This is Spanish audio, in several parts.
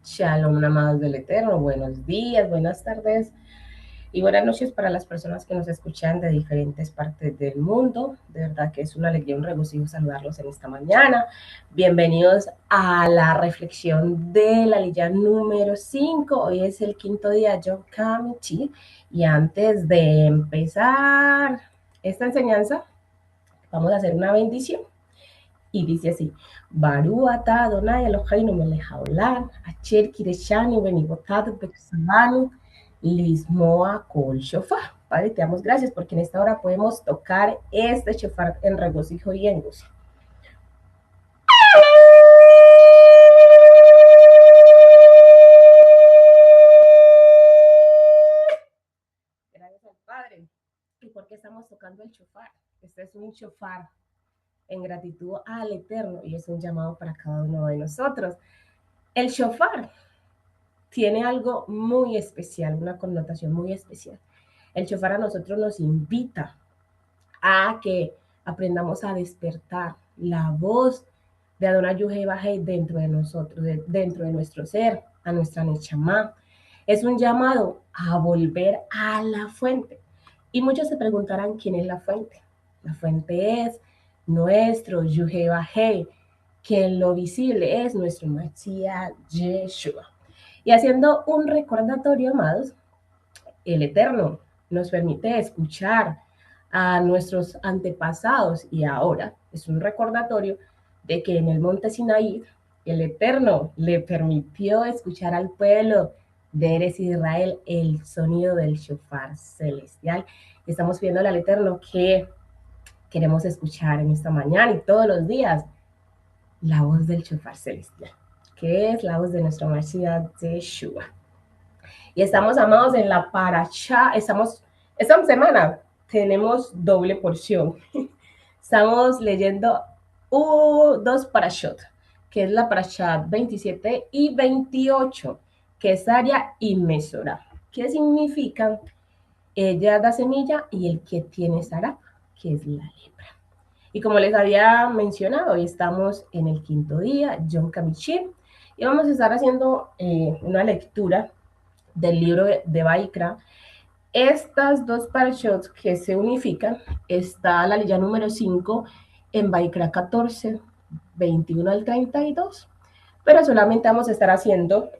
Shalom, amados del Eterno, buenos días, buenas tardes y buenas noches para las personas que nos escuchan de diferentes partes del mundo. De verdad que es una alegría, un regocijo saludarlos en esta mañana. Bienvenidos a la reflexión de la lilla número 5. Hoy es el quinto día, Yom Kamichi. Y antes de empezar esta enseñanza, vamos a hacer una bendición. Y dice así: Baru ata Adonai Eloheinu melech haolam, asher kireshanu benivotad beksalanu lismoa kol shofar. Padre, te damos gracias porque en esta hora podemos tocar este shofar en regocijo y en gozo. Gracias al Padre. ¿Y por qué estamos tocando el shofar? Este es un shofar en gratitud al Eterno y es un llamado para cada uno de nosotros. El shofar tiene algo muy especial, una connotación muy especial. El shofar a nosotros nos invita a que aprendamos a despertar la voz de Adonai Yuhei dentro de nosotros, dentro de nuestro ser, a nuestra Neshama. Es un llamado a volver a la fuente. Y muchos se preguntarán quién es la fuente. La fuente es nuestro Yuhei, que en lo visible es nuestro Mashiach Yeshua. Y haciendo un recordatorio, amados, el Eterno nos permite escuchar a nuestros antepasados y ahora es un recordatorio de que en el monte Sinaí el Eterno le permitió escuchar al pueblo de Eres Israel el sonido del shofar celestial. Estamos pidiéndole al Eterno que queremos escuchar en esta mañana y todos los días la voz del shofar celestial, que es la voz de nuestro Mashiach Yeshua. Y estamos, amados, en la paracha, esta semana tenemos doble porción. Estamos leyendo dos parashot, que es la parasha 27 y 28, que es Aria y Mesora. ¿Qué significan? Ella da semilla y el que tiene Sara, que es la lepra. Y como les había mencionado, hoy estamos en el quinto día, Yom Kamichi, y vamos a estar haciendo una lectura del libro de Baikra. Estas dos parashot que se unifican, está la lilla número 5 en Baikra 14, 21 al 32, pero solamente vamos a estar haciendo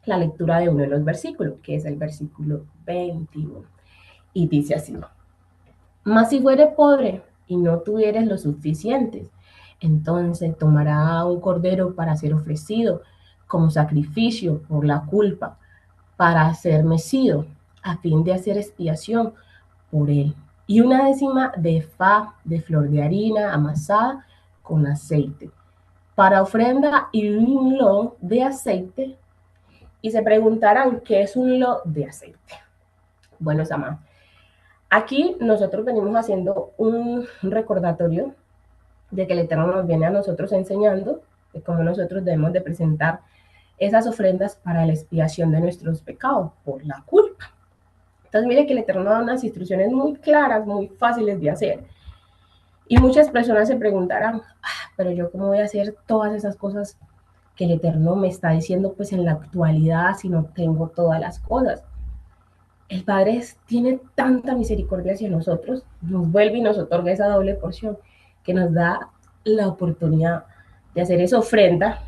la lectura de uno de los versículos, que es el versículo 21. Y dice así: mas si fuere pobre y no tuvieres lo suficientes, entonces tomará un cordero para ser ofrecido como sacrificio por la culpa, para ser mecido, a fin de hacer expiación por él, y una décima de fa de flor de harina amasada con aceite, para ofrenda, y un lo de aceite. Y se preguntarán, ¿qué es un lo de aceite? Bueno, amados, aquí nosotros venimos haciendo un recordatorio de que el Eterno nos viene a nosotros enseñando de cómo nosotros debemos de presentar esas ofrendas para la expiación de nuestros pecados por la culpa. Entonces, mire que el Eterno da unas instrucciones muy claras, muy fáciles de hacer. Y muchas personas se preguntarán, pero yo cómo voy a hacer todas esas cosas que el Eterno me está diciendo pues en la actualidad si no tengo todas las cosas. El Padre tiene tanta misericordia hacia nosotros, nos vuelve y nos otorga esa doble porción, que nos da la oportunidad de hacer esa ofrenda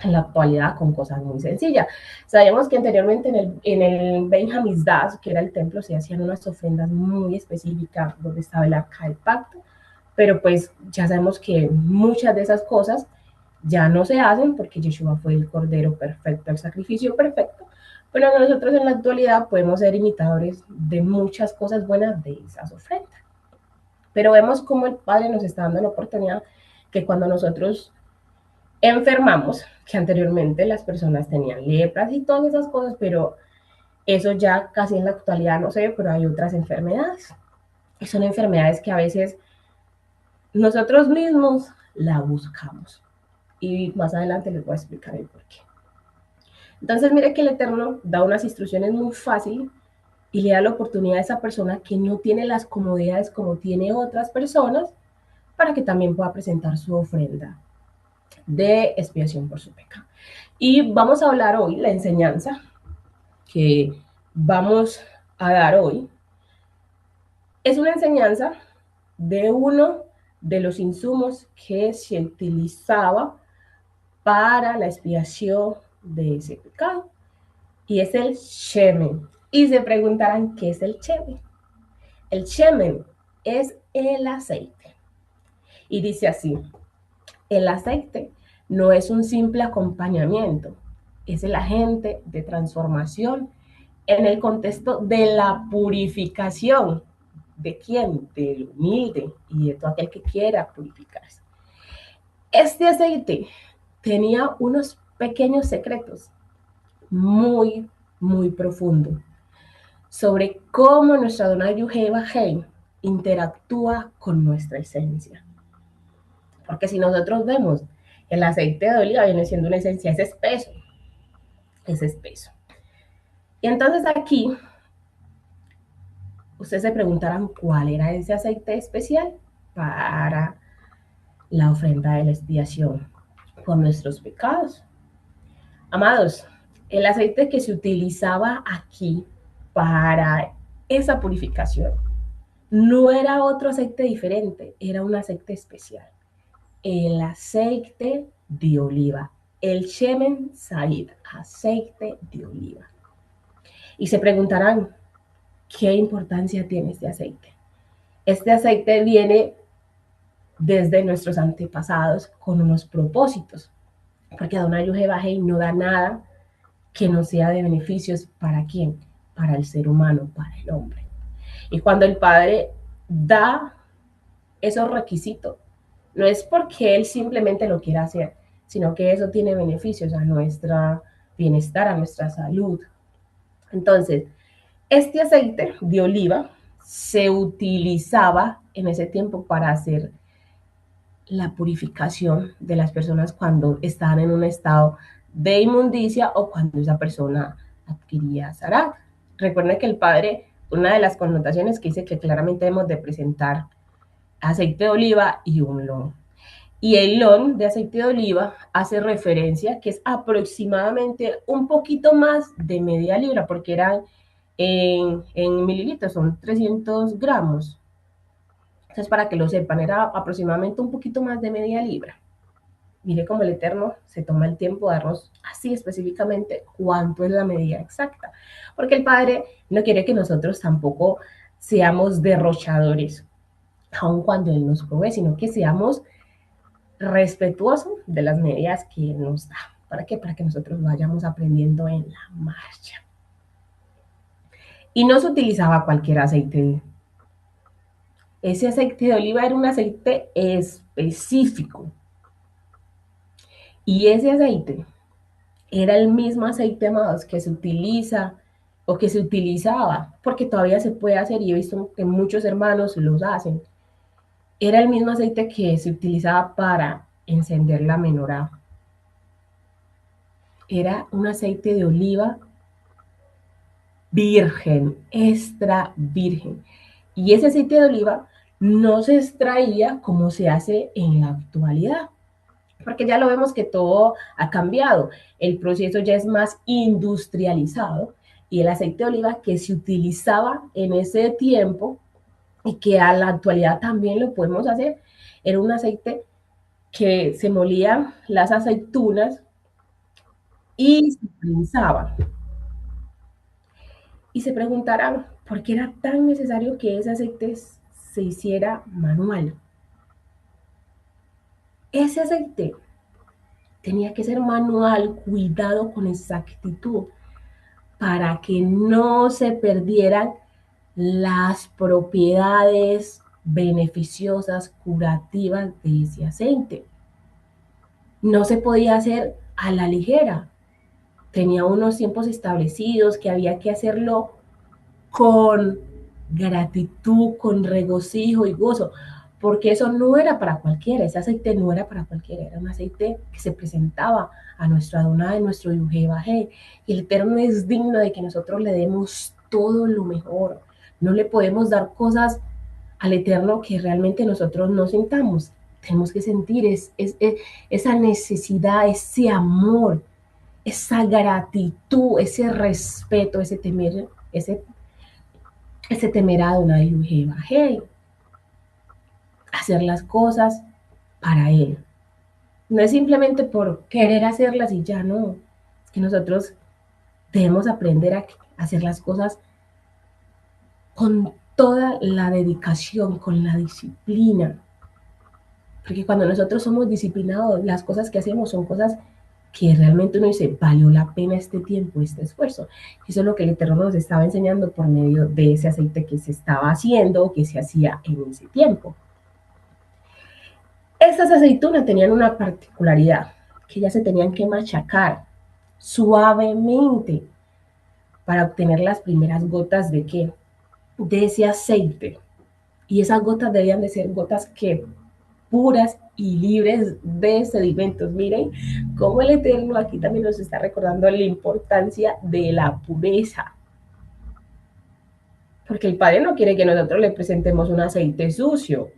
en la actualidad con cosas muy sencillas. Sabemos que anteriormente en el Beit Hamikdash, que era el templo, se hacían unas ofrendas muy específicas donde estaba el arca del pacto, pero pues ya sabemos que muchas de esas cosas ya no se hacen porque Yeshua fue el cordero perfecto, el sacrificio perfecto, pero nosotros en la actualidad podemos ser imitadores de muchas cosas buenas de esas ofrendas. Pero vemos cómo el Padre nos está dando la oportunidad que cuando nosotros enfermamos, que anteriormente las personas tenían lepras y todas esas cosas, pero eso ya casi en la actualidad no se ve, pero hay otras enfermedades. Y son enfermedades que a veces nosotros mismos la buscamos. Y más adelante les voy a explicar el por qué. Entonces, mire que el Eterno da unas instrucciones muy fáciles y le da la oportunidad a esa persona que no tiene las comodidades como tiene otras personas para que también pueda presentar su ofrenda de expiación por su pecado. Y vamos a hablar hoy, la enseñanza que vamos a dar hoy, es una enseñanza de uno de los insumos que se utilizaba para la expiación de ese pecado, y es el shemen. Y se preguntarán, ¿qué es el shemen? El shemen es el aceite. Y dice así, el aceite no es un simple acompañamiento, es el agente de transformación en el contexto de la purificación. ¿De quién? Del humilde y de todo aquel que quiera purificarse. Este aceite tenía unos pequeños secretos muy, muy profundos sobre cómo nuestra Adonai Yuhei interactúa con nuestra esencia. Porque si nosotros vemos, el aceite de oliva viene siendo una esencia, es espeso, es espeso. Y entonces aquí, ustedes se preguntarán cuál era ese aceite especial para la ofrenda de la expiación por nuestros pecados. Amados, el aceite que se utilizaba aquí para esa purificación no era otro aceite diferente, era un aceite especial. El aceite de oliva, el Shemen Said, aceite de oliva. Y se preguntarán, ¿qué importancia tiene este aceite? Este aceite viene desde nuestros antepasados con unos propósitos, porque Adonai Yuhei no da nada que no sea de beneficios para quién, para el ser humano, para el hombre. Y cuando el Padre da esos requisitos, no es porque Él simplemente lo quiera hacer, sino que eso tiene beneficios a nuestro bienestar, a nuestra salud. Entonces, este aceite de oliva se utilizaba en ese tiempo para hacer la purificación de las personas cuando estaban en un estado de inmundicia o cuando esa persona adquiría zarat. Recuerden que el Padre, una de las connotaciones que dice que claramente debemos de presentar aceite de oliva y un lon. Y el lon de aceite de oliva hace referencia que es aproximadamente un poquito más de media libra, porque eran en mililitros, son 300 gramos. Entonces, para que lo sepan, era aproximadamente un poquito más de media libra. Mire cómo el Eterno se toma el tiempo de darnos así específicamente cuánto es la medida exacta. Porque el Padre no quiere que nosotros tampoco seamos derrochadores, aun cuando Él nos provee, sino que seamos respetuosos de las medidas que Él nos da. ¿Para qué? Para que nosotros vayamos aprendiendo en la marcha. Y no se utilizaba cualquier aceite. Ese aceite de oliva era un aceite específico. Y ese aceite era el mismo aceite, amados, que se utiliza o que se utilizaba, porque todavía se puede hacer y he visto que muchos hermanos los hacen. Era el mismo aceite que se utilizaba para encender la menorá. Era un aceite de oliva virgen, extra virgen. Y ese aceite de oliva no se extraía como se hace en la actualidad, porque ya lo vemos que todo ha cambiado. El proceso ya es más industrializado y el aceite de oliva que se utilizaba en ese tiempo y que a la actualidad también lo podemos hacer, era un aceite que se molían las aceitunas y se prensaba. Y se preguntarán, ¿por qué era tan necesario que ese aceite se hiciera manual? Ese aceite tenía que ser manual, cuidado con exactitud, para que no se perdieran las propiedades beneficiosas, curativas de ese aceite. No se podía hacer a la ligera. Tenía unos tiempos establecidos que había que hacerlo con gratitud, con regocijo y gozo, porque eso no era para cualquiera, ese aceite no era para cualquiera, era un aceite que se presentaba a nuestro Adonai, nuestro Yuhei, y el Eterno es digno de que nosotros le demos todo lo mejor. No le podemos dar cosas al Eterno que realmente nosotros no sintamos. tenemos que sentir esa necesidad, ese amor, esa gratitud, ese respeto, ese temer a Adonai Hey, hacer las cosas para Él. No es simplemente por querer hacerlas y ya no, que nosotros debemos aprender a hacer las cosas con toda la dedicación, con la disciplina. Porque cuando nosotros somos disciplinados, las cosas que hacemos son cosas que realmente uno dice, valió la pena este tiempo, este esfuerzo. Eso es lo que el Eterno nos estaba enseñando por medio de ese aceite que se estaba haciendo, que se hacía en ese tiempo. Estas aceitunas tenían una particularidad, que ya se tenían que machacar suavemente para obtener las primeras gotas de qué? De ese aceite. Y esas gotas debían de ser gotas que puras y libres de sedimentos. Miren cómo el Eterno aquí también nos está recordando la importancia de la pureza. Porque el Padre no quiere que nosotros le presentemos un aceite sucio.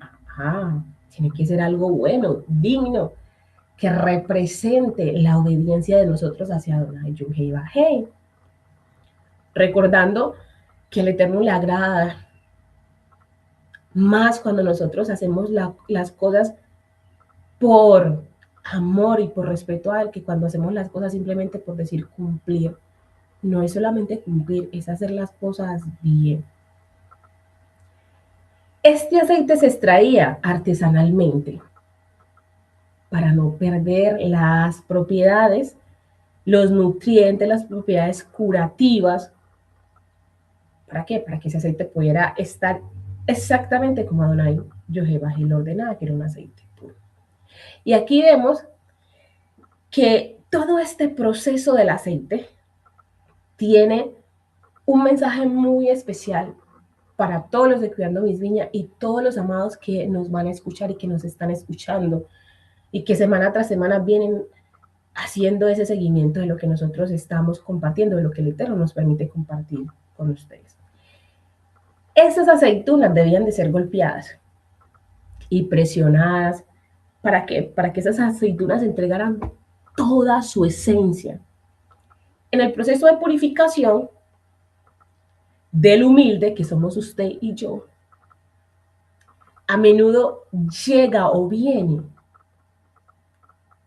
Tiene que ser algo bueno, digno, que represente la obediencia de nosotros hacia Adonai Yud-Heh-Vah-Heh. Recordando que el Eterno le agrada más cuando nosotros hacemos las cosas por amor y por respeto a Él, que cuando hacemos las cosas simplemente por decir cumplir. No es solamente cumplir, es hacer las cosas bien. Este aceite se extraía artesanalmente para no perder las propiedades, los nutrientes, las propiedades curativas. ¿Para qué? Para que ese aceite pudiera estar exactamente como Adonai Yud-Heh-Vah-Heh lo ordenaba, que era un aceite puro. Y aquí vemos que todo este proceso del aceite tiene un mensaje muy especial para todos los de Cuidando Mis Viñas y todos los amados que nos van a escuchar y que nos están escuchando y que semana tras semana vienen haciendo ese seguimiento de lo que nosotros estamos compartiendo, de lo que el Eterno nos permite compartir con ustedes. Esas aceitunas debían de ser golpeadas y presionadas. ¿Para qué? Para que esas aceitunas entregaran toda su esencia. En el proceso de purificación del humilde, que somos usted y yo, a menudo llega o viene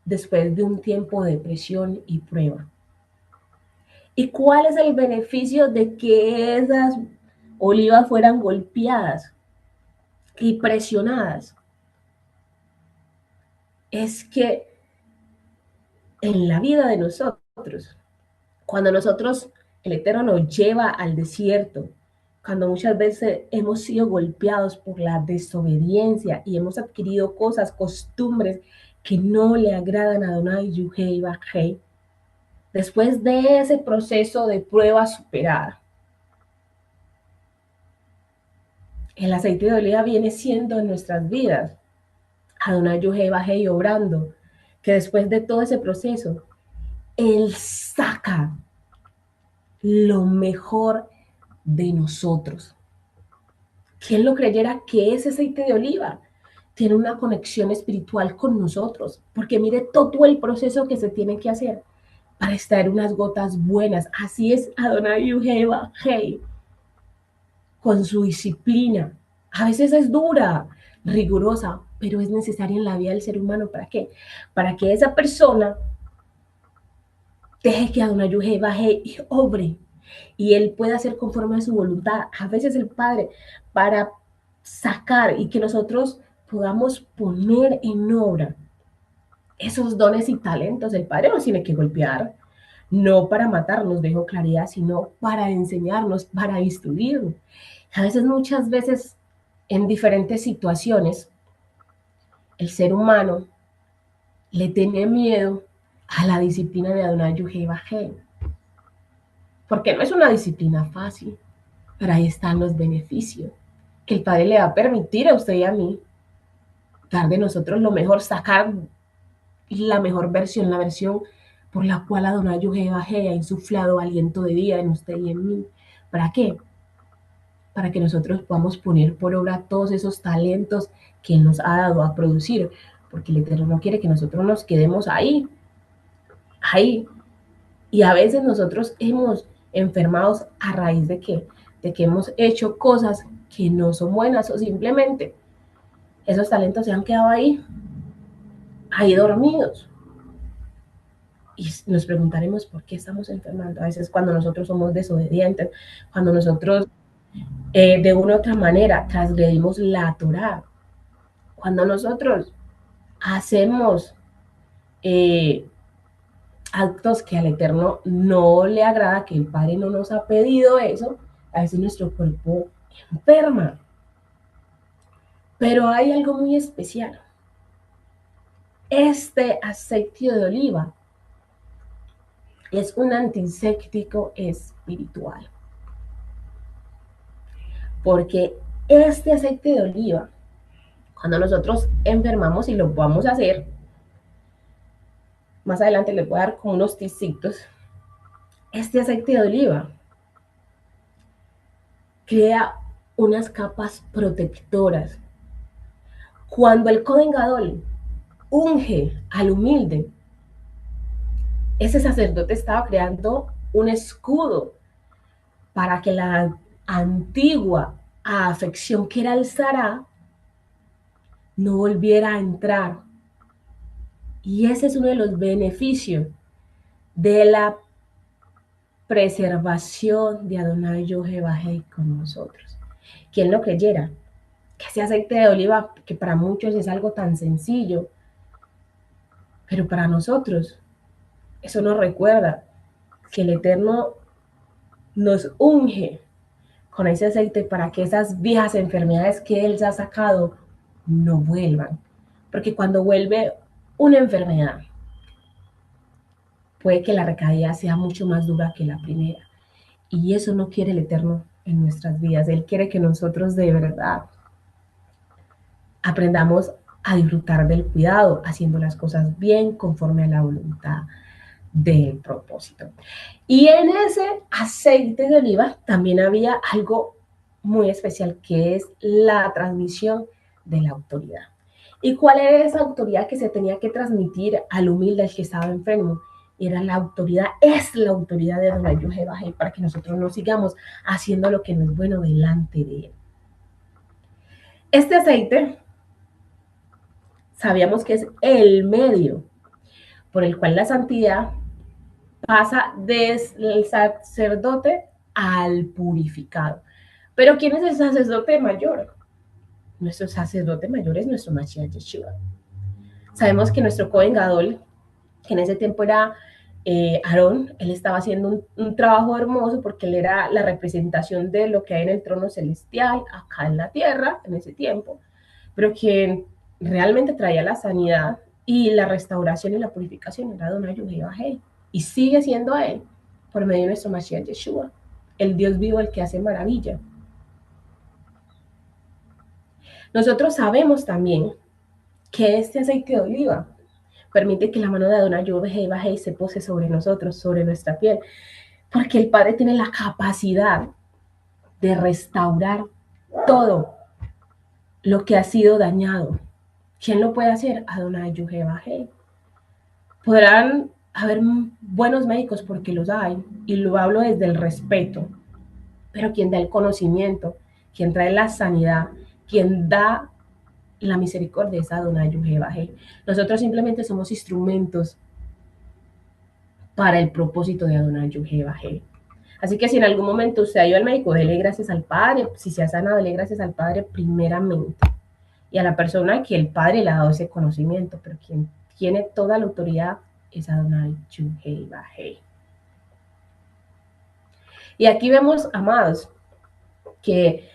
después de un tiempo de presión y prueba. ¿Y cuál es el beneficio de que esas olivas fueran golpeadas y presionadas? Es que en la vida de nosotros, cuando nosotros, el Eterno nos lleva al desierto, cuando muchas veces hemos sido golpeados por la desobediencia y hemos adquirido cosas, costumbres que no le agradan a Adonai Yud-Heh-Vah-Heh, después de ese proceso de prueba superada, el aceite de oliva viene siendo en nuestras vidas Adonai Yud-Heh-Vah-Heh obrando, que después de todo ese proceso, Él saca lo mejor de nosotros. ¿Quién lo creyera que ese aceite de oliva tiene una conexión espiritual con nosotros? Porque mire todo el proceso que se tiene que hacer para extraer unas gotas buenas. Así es Adonai Yud-Heh-Vah-Heh, con su disciplina. A veces es dura, rigurosa, pero es necesaria en la vida del ser humano. ¿Para qué? Para que esa persona deje que Adonai Yud-Heh-Vah-Heh obre y Él pueda hacer conforme a su voluntad. A veces el Padre, para sacar y que nosotros podamos poner en obra esos dones y talentos, el Padre nos tiene que golpear, no para matarnos, dejo claridad, sino para enseñarnos, para instruirnos. A veces, muchas veces, en diferentes situaciones, el ser humano le tiene miedo a la disciplina de Adonai Yud-Heh-Vah-Heh, porque no es una disciplina fácil, pero ahí están los beneficios que el Padre le va a permitir a usted y a mí dar de nosotros lo mejor, sacar la mejor versión, la versión por la cual Adonai Yud-Heh-Vah-Heh ha insuflado aliento de vida en usted y en mí. ¿Para qué? para que nosotros podamos poner por obra todos esos talentos que Él nos ha dado a producir, porque el Eterno no quiere que nosotros nos quedemos ahí. Y a veces nosotros hemos enfermado a raíz de qué? De que hemos hecho cosas que no son buenas o simplemente esos talentos se han quedado ahí dormidos. Y nos preguntaremos por qué estamos enfermando. A veces cuando nosotros somos desobedientes, cuando nosotros de una u otra manera transgredimos la Torá, cuando nosotros hacemos eh, actos que al Eterno no le agrada, que el Padre no nos ha pedido eso, a veces nuestro cuerpo enferma. Pero hay algo muy especial. Este aceite de oliva es un antiséptico espiritual. Porque este aceite de oliva, cuando nosotros enfermamos y lo vamos a hacer, más adelante les voy a dar como unos ticitos, este aceite de oliva crea unas capas protectoras. Cuando el Kohen Gadol unge al humilde, ese sacerdote estaba creando un escudo para que la antigua afección que era el Sará no volviera a entrar. Y ese es uno de los beneficios de la preservación de Adonai Yohevahei con nosotros. ¿Quién lo creyera? Que ese aceite de oliva, que para muchos es algo tan sencillo, pero para nosotros eso nos recuerda que el Eterno nos unge con ese aceite para que esas viejas enfermedades que Él se ha sacado no vuelvan. Porque cuando vuelve una enfermedad, puede que la recaída sea mucho más dura que la primera. Y eso no quiere el Eterno en nuestras vidas. Él quiere que nosotros de verdad aprendamos a disfrutar del cuidado, haciendo las cosas bien conforme a la voluntad del propósito. Y en ese aceite de oliva también había algo muy especial, que es la transmisión de la autoridad. ¿Y cuál era esa autoridad que se tenía que transmitir al humilde, al que estaba enfermo? Era la autoridad, es la autoridad de Adonai Yohevahei, para que nosotros no sigamos haciendo lo que no es bueno delante de Él. Este aceite, sabíamos que es el medio por el cual la santidad pasa desde el sacerdote al purificado. Pero ¿quién es el sacerdote mayor? Nuestro sacerdote mayor es nuestro Mashiach Yeshua. Sabemos que nuestro Kohen Gadol, que en ese tiempo era Aarón, él estaba haciendo un trabajo hermoso porque él era la representación de lo que hay en el trono celestial, acá en la tierra, en ese tiempo, pero quien realmente traía la sanidad y la restauración y la purificación era Adonai Yohevahei, y sigue siendo a él por medio de nuestro Mashiach Yeshua, el Dios vivo, el que hace maravilla. Nosotros sabemos también que este aceite de oliva permite que la mano de Adonai Yohevahei se pose sobre nosotros, sobre nuestra piel, porque el Padre tiene la capacidad de restaurar todo lo que ha sido dañado. ¿Quién lo puede hacer? Adonai Yohevahei. Podrán haber buenos médicos, porque los hay, y lo hablo desde el respeto, pero quien da el conocimiento, quien trae la sanidad, quien da la misericordia es Adonai Yohevahei. Nosotros simplemente somos instrumentos para el propósito de Adonai Yohevahei. Así que si en algún momento usted ha ido al médico, dele gracias al Padre. Si se ha sanado, dele gracias al Padre primeramente. Y a la persona que el Padre le ha dado ese conocimiento, pero quien tiene toda la autoridad es Adonai Yohevahei. Y aquí vemos, amados, que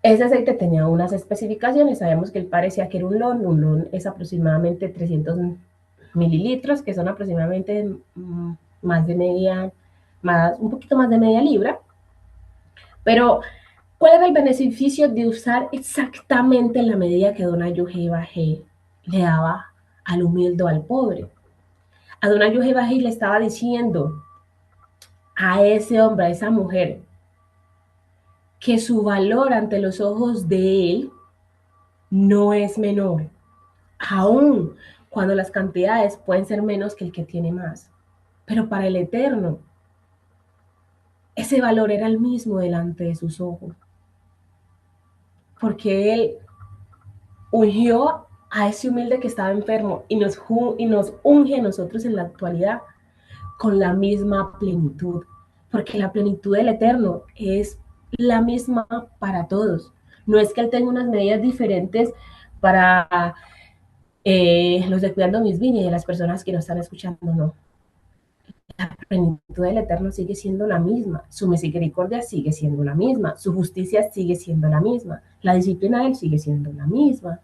ese aceite tenía unas especificaciones. Sabemos que él parecía que era un lon es aproximadamente 300 mililitros, que son aproximadamente más de media, un poquito más de media libra. Pero, ¿cuál era el beneficio de usar exactamente la medida que Adonai Yohevahei le daba al humilde o al pobre? Adonai Yohevahei le estaba diciendo a ese hombre, a esa mujer, que su valor ante los ojos de Él no es menor, aun cuando las cantidades pueden ser menos que el que tiene más. Pero para el Eterno, ese valor era el mismo delante de sus ojos, porque Él ungió a ese humilde que estaba enfermo y nos unge a nosotros en la actualidad con la misma plenitud, porque la plenitud del Eterno es la misma para todos. No es que Él tenga unas medidas diferentes para los de Cuidando Mis Viñas y de las personas que nos están escuchando, no. La plenitud del Eterno sigue siendo la misma, su misericordia sigue siendo la misma, su justicia sigue siendo la misma, la disciplina de Él sigue siendo la misma.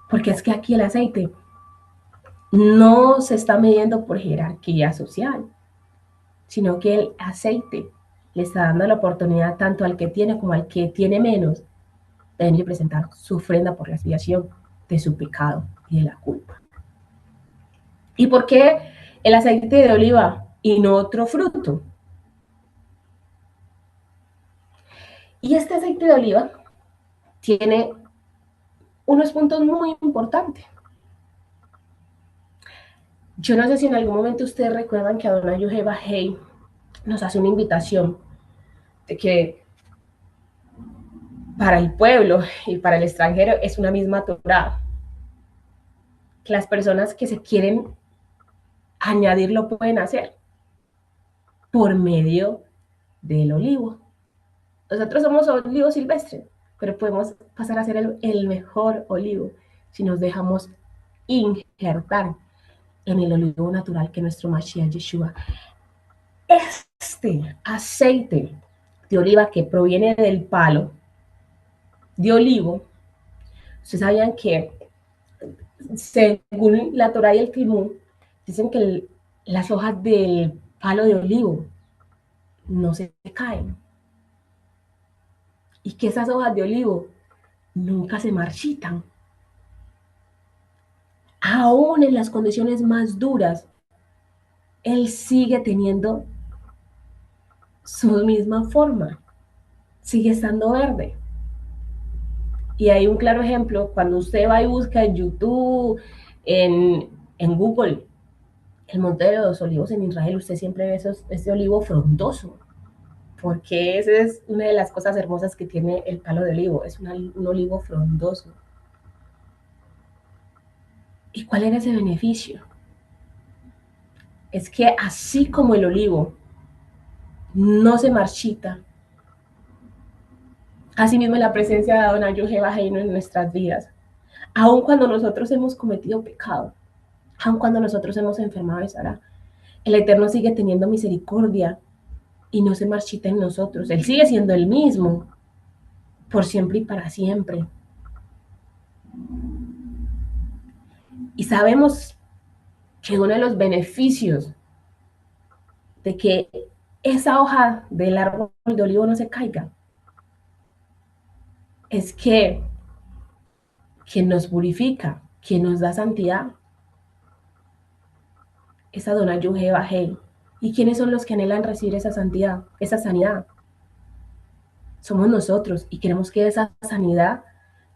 Porque es que aquí el aceite no se está midiendo por jerarquía social, sino que el aceite le está dando la oportunidad tanto al que tiene como al que tiene menos de venir a presentar su ofrenda por la expiación de su pecado y de la culpa. ¿Y por qué el aceite de oliva y no otro fruto? Y este aceite de oliva tiene unos puntos muy importantes. Yo no sé si en algún momento ustedes recuerdan que Adonai Yoheva Hei nos hace una invitación de que para el pueblo y para el extranjero es una misma Torah. Que las personas que se quieren añadir lo pueden hacer por medio del olivo. Nosotros somos olivo silvestre, pero podemos pasar a ser el mejor olivo si nos dejamos injertar en el olivo natural que es nuestro Mashiach Yeshua. Este aceite de oliva que proviene del palo de olivo, ustedes sabían que según la Torah y el Talmud, dicen que las hojas del palo de olivo no se caen y que esas hojas de olivo nunca se marchitan. Aún en las condiciones más duras, él sigue teniendo su misma forma, sigue estando verde. Y hay un claro ejemplo, cuando usted va y busca en YouTube, en Google, el Monte de los Olivos en Israel, usted siempre ve ese olivo frondoso, porque esa es una de las cosas hermosas que tiene el palo de olivo, es un olivo frondoso. ¿Y cuál era ese beneficio? Es que así como el olivo no se marchita, así mismo la presencia de Adonai Yoheva Heino en nuestras vidas, aun cuando nosotros hemos cometido pecado, aun cuando nosotros hemos enfermado de Sara, el Eterno sigue teniendo misericordia y no se marchita en nosotros. Él sigue siendo el mismo por siempre y para siempre. Y sabemos que uno de los beneficios de que esa hoja del árbol de olivo no se caiga es que quien nos purifica, quien nos da santidad, es Adonai Yoheva Hei. ¿Y quiénes son los que anhelan recibir esa santidad, esa sanidad? Somos nosotros y queremos que esa sanidad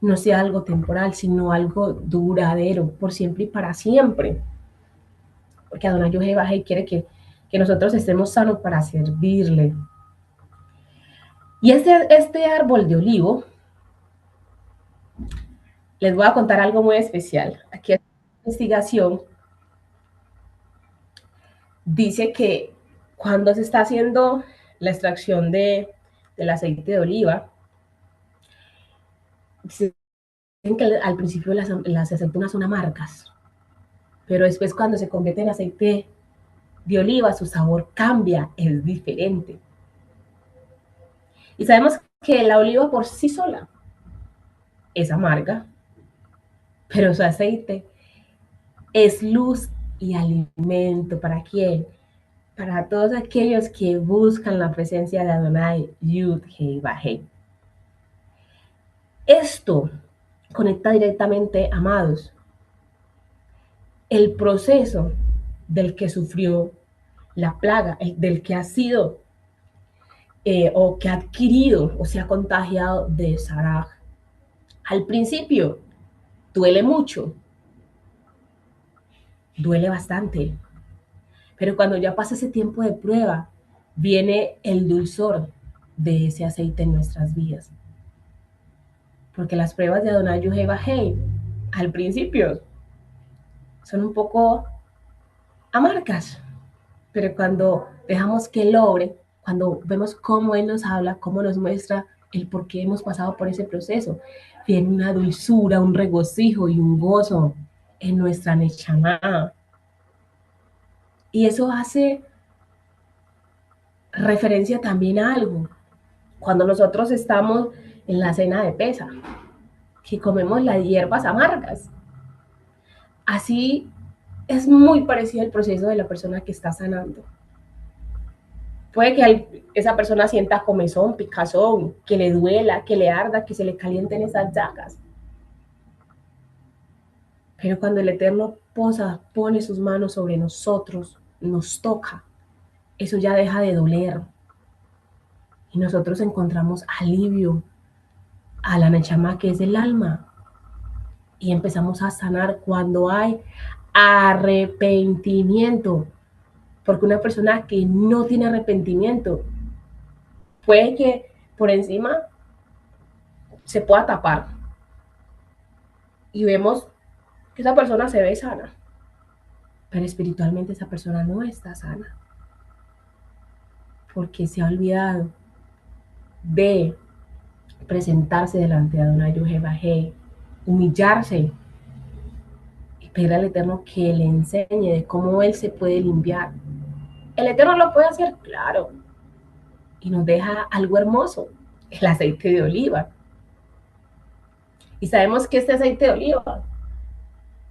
no sea algo temporal, sino algo duradero, por siempre y para siempre. Porque Adonai Yoheva Hei quiere que nosotros estemos sanos para servirle. Y este árbol de olivo, les voy a contar algo muy especial. Aquí en la investigación dice que cuando se está haciendo la extracción del aceite de oliva, dicen que al principio las aceitunas son amargas, pero después cuando se convierte en aceite de oliva, su sabor cambia, es diferente. Y sabemos que la oliva por sí sola es amarga, pero su aceite es luz y alimento. ¿Para quién? Para todos aquellos que buscan la presencia de Adonai, Yud, Hei, Vahei. Esto conecta directamente, amados, el proceso del que sufrió la plaga, del que ha sido o que ha adquirido o se ha contagiado de Sarah. Al principio duele mucho, duele bastante, pero cuando ya pasa ese tiempo de prueba, viene el dulzor de ese aceite en nuestras vidas. Porque las pruebas de Adonai Yehovah Hey, al principio, son un poco amargas, pero cuando dejamos que Él obre, cuando vemos cómo Él nos habla, cómo nos muestra el por qué hemos pasado por ese proceso, viene una dulzura, un regocijo y un gozo en nuestra Neshama. Y eso hace referencia también a algo. Cuando nosotros estamos en la cena de pesa, que comemos las hierbas amargas, así es muy parecido al proceso de la persona que está sanando. Puede que esa persona sienta comezón, picazón, que le duela, que le arda, que se le calienten esas llagas. Pero cuando el Eterno pone sus manos sobre nosotros, nos toca, eso ya deja de doler. Y nosotros encontramos alivio a la nechama que es el alma. Y empezamos a sanar cuando hay arrepentimiento. Porque una persona que no tiene arrepentimiento puede que por encima se pueda tapar y vemos que esa persona se ve sana, pero espiritualmente esa persona no está sana porque se ha olvidado de presentarse delante de Adonai Yehovah, humillarse y pedirle al Eterno que le enseñe de cómo Él se puede limpiar. El Eterno lo puede hacer, claro, y nos deja algo hermoso, el aceite de oliva. Y sabemos que este aceite de oliva,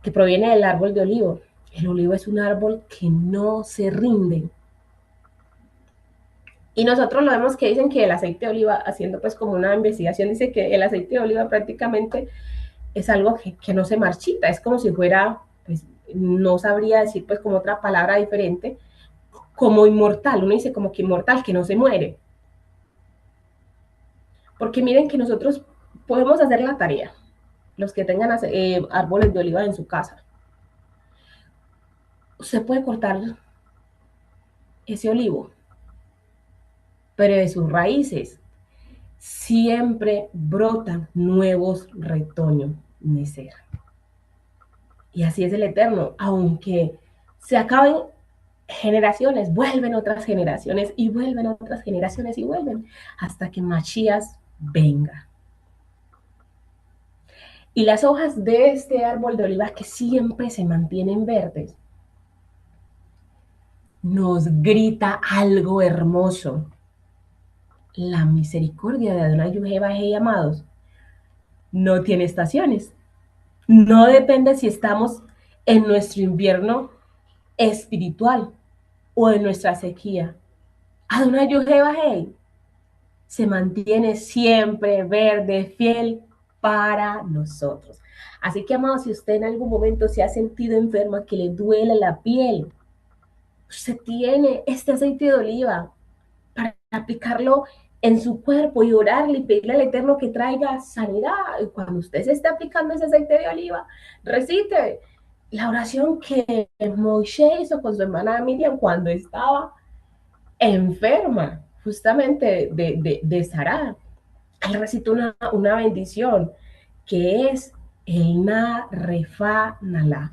que proviene del árbol de olivo, el olivo es un árbol que no se rinde. Y nosotros lo vemos que dicen que el aceite de oliva, haciendo pues como una investigación, dice que el aceite de oliva prácticamente es algo que no se marchita, es como si fuera, pues no sabría decir pues como otra palabra diferente, como inmortal, uno dice como que inmortal, que no se muere. Porque miren que nosotros podemos hacer la tarea, los que tengan árboles de oliva en su casa. Usted puede cortar ese olivo, pero de sus raíces siempre brotan nuevos retoños de ser. Y así es el Eterno, aunque se acaben generaciones, vuelven otras generaciones y vuelven otras generaciones y vuelven hasta que Mashiach venga. Y las hojas de este árbol de oliva que siempre se mantienen verdes nos grita algo hermoso. La misericordia de Adonai Yehovah, amados, no tiene estaciones. No depende si estamos en nuestro invierno espiritual o en nuestra sequía. Adonai Yehovah se mantiene siempre verde, fiel para nosotros. Así que, amados, si usted en algún momento se ha sentido enferma, que le duele la piel, usted tiene este aceite de oliva para aplicarlo en su cuerpo y orarle y pedirle al Eterno que traiga sanidad. Y cuando usted se está aplicando ese aceite de oliva, recite la oración que Moisés hizo con su hermana Miriam cuando estaba enferma, justamente de Sarah. Él recitó una bendición que es el Na Refa Nala.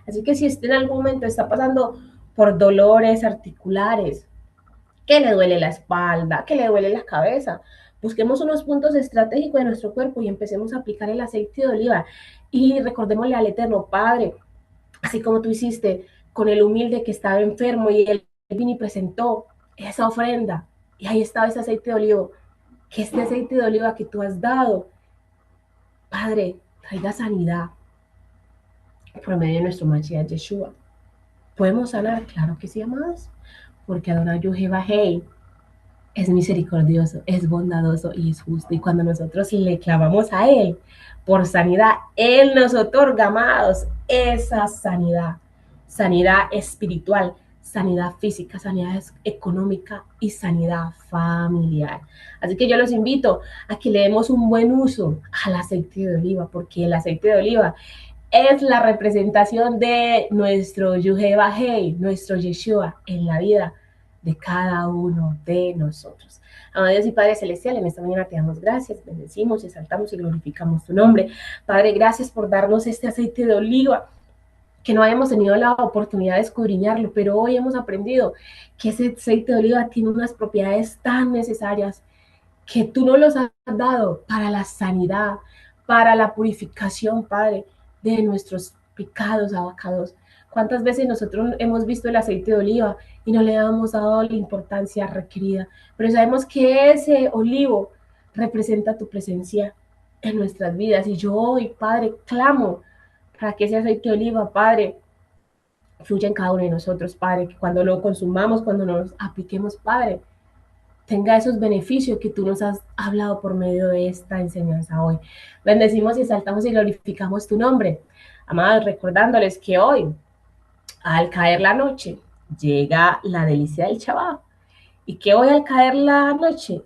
Así que si usted en algún momento está pasando por dolores articulares, que le duele la espalda, que le duele la cabeza, busquemos unos puntos estratégicos de nuestro cuerpo y empecemos a aplicar el aceite de oliva. Y recordémosle al Eterno, Padre, así como tú hiciste con el humilde que estaba enfermo y él vino y presentó esa ofrenda, y ahí estaba ese aceite de oliva, que este aceite de oliva que tú has dado, Padre, traiga sanidad por medio de nuestro Mashiach Yeshua. ¿Podemos sanar? Claro que sí, amados, porque Adonai Yehovah es misericordioso, es bondadoso y es justo. Y cuando nosotros le clamamos a Él por sanidad, Él nos otorga, amados, esa sanidad, sanidad espiritual, sanidad física, sanidad económica y sanidad familiar. Así que yo los invito a que le demos un buen uso al aceite de oliva, porque el aceite de oliva es la representación de nuestro Yuheva Hei, nuestro Yeshua en la vida de cada uno de nosotros. Amado Dios y Padre Celestial, en esta mañana te damos gracias, bendecimos, exaltamos y glorificamos tu nombre. Padre, gracias por darnos este aceite de oliva, que no hayamos tenido la oportunidad de escudriñarlo, pero hoy hemos aprendido que ese aceite de oliva tiene unas propiedades tan necesarias que tú nos los has dado para la sanidad, para la purificación, Padre, de nuestros pecados abacados. ¿Cuántas veces nosotros hemos visto el aceite de oliva y no le hemos dado la importancia requerida? Pero sabemos que ese olivo representa tu presencia en nuestras vidas. Y yo hoy, Padre, clamo para que ese aceite de oliva, Padre, fluya en cada uno de nosotros, Padre, que cuando lo consumamos, cuando nos apliquemos, Padre, tenga esos beneficios que tú nos has hablado por medio de esta enseñanza hoy. Bendecimos y exaltamos y glorificamos tu nombre. Amados, recordándoles que hoy, al caer la noche, llega la delicia del Shabbat. Y que hoy al caer la noche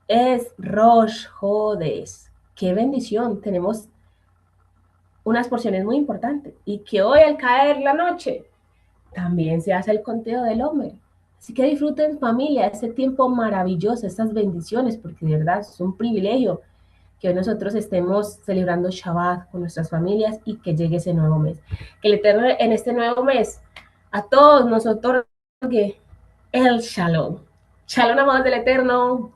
es Rosh Hodesh. Qué bendición. Tenemos unas porciones muy importantes. Y que hoy al caer la noche también se hace el conteo del hombre. Así que disfruten familia ese tiempo maravilloso, estas bendiciones, porque de verdad es un privilegio que hoy nosotros estemos celebrando Shabbat con nuestras familias y que llegue ese nuevo mes. Que el Eterno en este nuevo mes a todos nos otorgue el Shalom. Shalom, amados del Eterno.